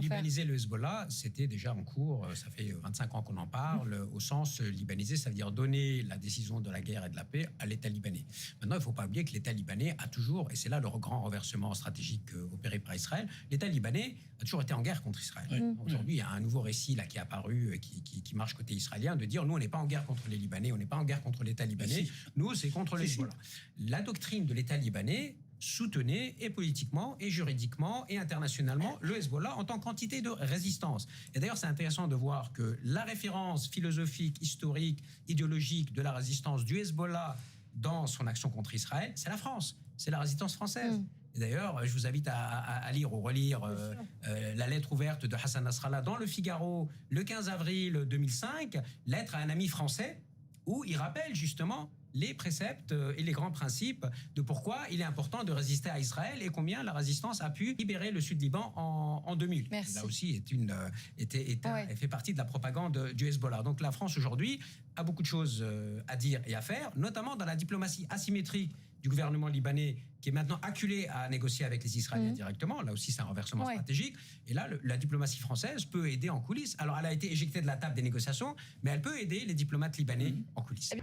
Libaniser le Hezbollah, c'était déjà en cours, ça fait 25 ans qu'on en parle, au sens libaniser, ça veut dire donner la décision de la guerre et de la paix à l'État libanais. Maintenant, il ne faut pas oublier que l'État libanais a toujours, et c'est là le grand renversement stratégique opéré par Israël, l'État libanais a toujours été en guerre contre Israël. Aujourd'hui, il y a un nouveau récit là, qui est apparu, qui marche côté israélien, de dire nous, on n'est pas en guerre contre les Libanais, on n'est pas en guerre contre l'État libanais, nous, c'est contre le Hezbollah. La doctrine de l'État libanais soutenait et politiquement et juridiquement et internationalement le Hezbollah en tant qu'entité de résistance. Et d'ailleurs, c'est intéressant de voir que la référence philosophique, historique, idéologique de la résistance du Hezbollah dans son action contre Israël, c'est la France, c'est la résistance française. Et d'ailleurs, je vous invite à lire ou relire la lettre ouverte de Hassan Nasrallah dans Le Figaro le 15 avril 2005, lettre à un ami français, où il rappelle justement les préceptes et les grands principes de pourquoi il est important de résister à Israël et combien la résistance a pu libérer le Sud-Liban en 2000. Merci. Là aussi, elle fait partie de la propagande du Hezbollah. Donc la France aujourd'hui a beaucoup de choses à dire et à faire, notamment dans la diplomatie asymétrique du gouvernement libanais qui est maintenant acculé à négocier avec les Israéliens directement. Là aussi, c'est un renversement stratégique. Et là, la diplomatie française peut aider en coulisses. Alors, elle a été éjectée de la table des négociations, mais elle peut aider les diplomates libanais en coulisses.